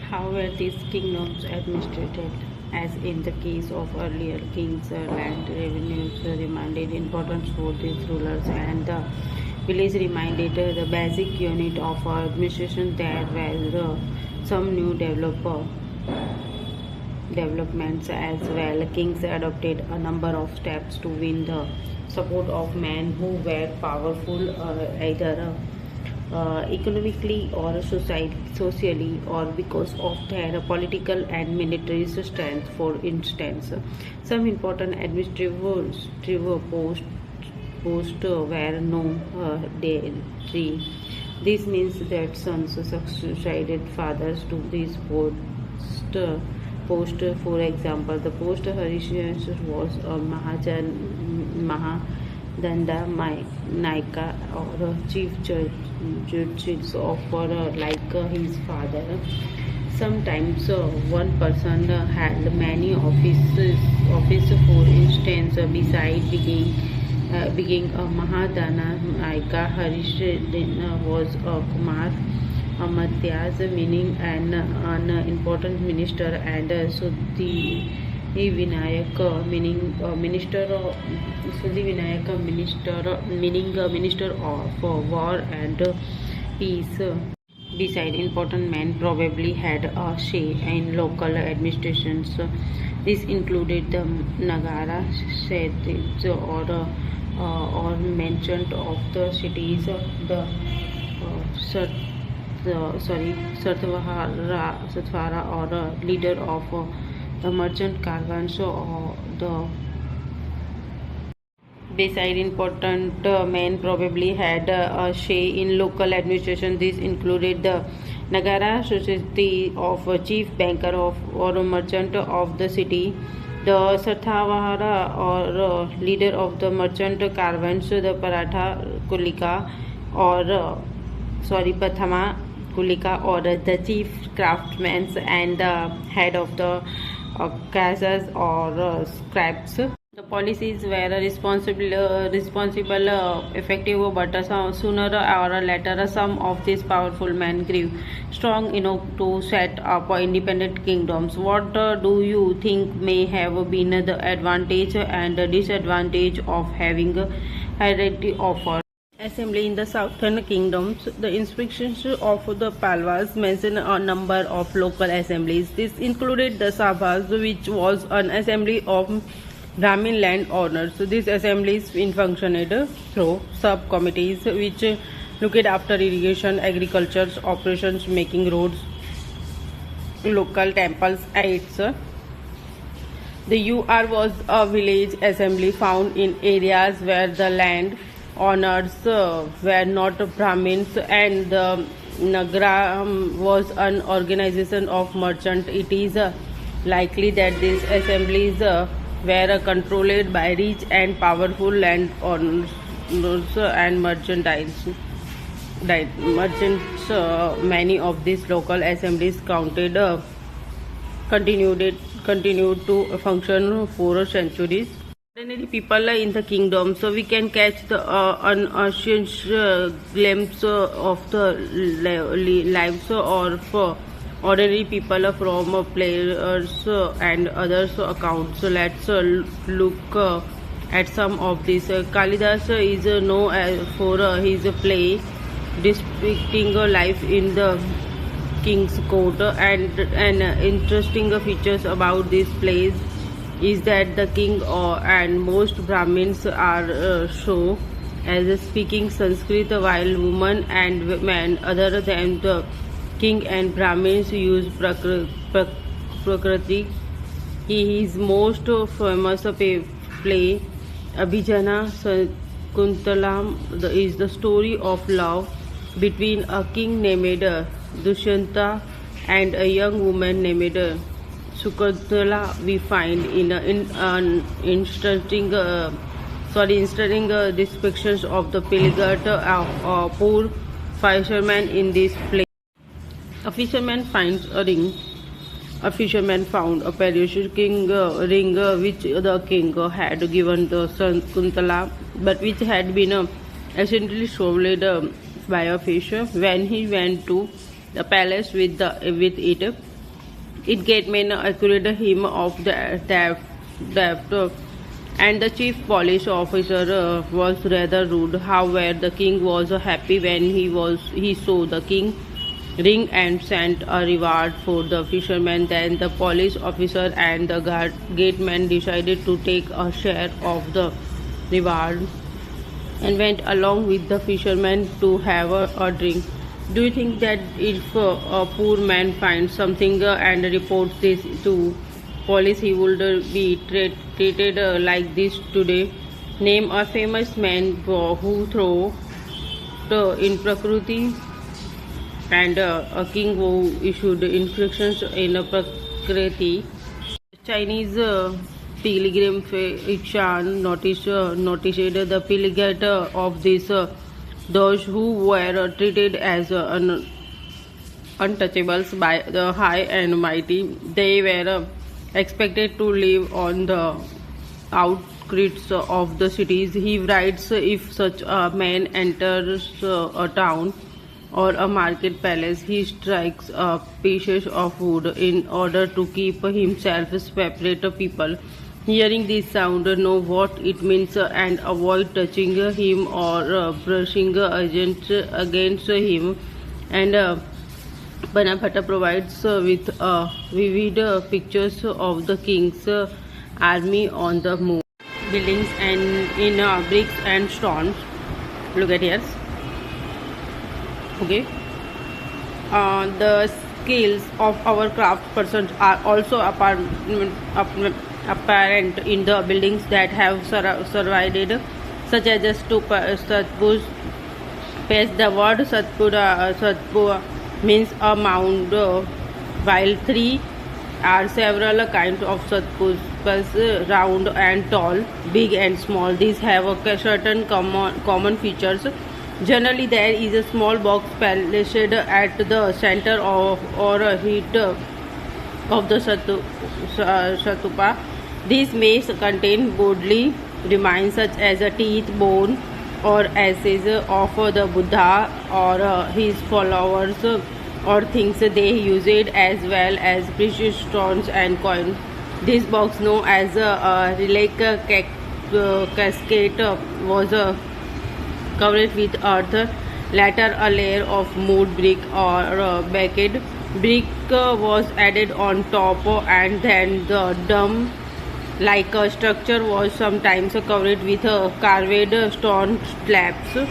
How were these kingdoms administered? As in the case of earlier kings, land revenues remained important for these rulers, and the village remained the basic unit of administration. There were some new developments as well. Kings adopted a number of steps to win the support of men who were powerful, either economically or socially, or because of their political and military strength. For instance, some important administrative posts were no deiry. This means that sons succeeded fathers to this post. For example, the post Harishyansh was a Mahadanda Naika, or a chief judge of like his father. Sometimes one person had many offices. For instance, beside being a Mahadana Naika, Harishyan was a Kumar Amatyas, meaning an important minister, and Suddhi Vinayak, meaning minister of Suddhi Vinayak, meaning minister of war and peace. Beside, important men probably had a say in local administrations. This included the Nagara, Sethis, or merchant of the cities, the Satvara, or a leader of the merchant caravans, or the beside, important men probably had a say in local administration. This included the Nagara society of a chief banker or a merchant of the city, the Satvara, or leader of the merchant caravans, the Paratha Kulika, or Pathama Kulika, or the chief craftsman and the head of the casas or scribes. The policies were responsible, effective, but sooner or later, some of these powerful men grew strong enough to set up independent kingdoms. What do you think may have been the advantage and the disadvantage of having a hierarchy of assembly in the southern kingdoms? The inscriptions of the Palwas mention a number of local assemblies. This included the Sabhas, which was an assembly of Brahmin land owners. So these assemblies functioned through subcommittees which looked after irrigation, agriculture operations, making roads, local temples, aids. The UR was a village assembly found in areas where the land owners were not Brahmins, and the Nagara was an organization of merchants. It is likely that these assemblies were controlled by rich and powerful landowners and merchants. Many of these local assemblies continued to function for centuries. Ordinary people in the kingdom, so we can catch the unassuming glimpse of the lives of ordinary people from players and others accounts. So let's look at some of these. Kalidas is known for his play depicting life in the king's court, and interesting features about these plays is that the king and most Brahmins are shown as speaking Sanskrit, while women and men other than the king and Brahmins use Prakriti. His most famous play, Abhijana Sakuntalam, is the story of love between a king named Dushyanta and a young woman named Sakuntala. We find in an interesting depictions of the Pilgrim, poor fisherman in this play. A fisherman finds a ring. A fisherman found a precious ring which the king had given the Sakuntala, but which had been accidentally swallowed by a fish. When he went to the palace with it, It gateman accused him of the theft, and the chief police officer was rather rude. However, the king was happy when he saw the king ring and sent a reward for the fisherman. Then the police officer and the gateman decided to take a share of the reward and went along with the fisherman to have a drink. Do you think that if a poor man finds something and reports this to police, he would be treated like this today? Name a famous man who threw in Prakriti, and a king who issued instructions in a Prakriti. Chinese pilgrim Ixan noticed the pilgrimage of this those who were treated as untouchables by the high and mighty. They were expected to live on the outskirts of the cities. He writes, if such a man enters a town or a market palace, he strikes pieces of wood in order to keep himself separate people. Hearing this sound, know what it means and avoid touching him or brushing against him. And Banapata provides with vivid pictures of the king's army on the move. Buildings and in bricks and stones. Look at here. Okay. The skills of our craft persons are also apparent in the buildings that have survived, such as the Satpura. The word Satpura means a mound, while three are several kinds of Satpuras, round and tall, big and small. These have a certain common features. Generally, there is a small box placed at the center or a heat of the Satupa. These may contain bodily remains such as a teeth, bone, or ashes of the Buddha or his followers, or things they used, as well as precious stones and coins. This box, known as a relic casket, was covered with earth, later a layer of mud brick or baked brick was added on top, and then the dome like a structure was sometimes covered with carved stone slabs.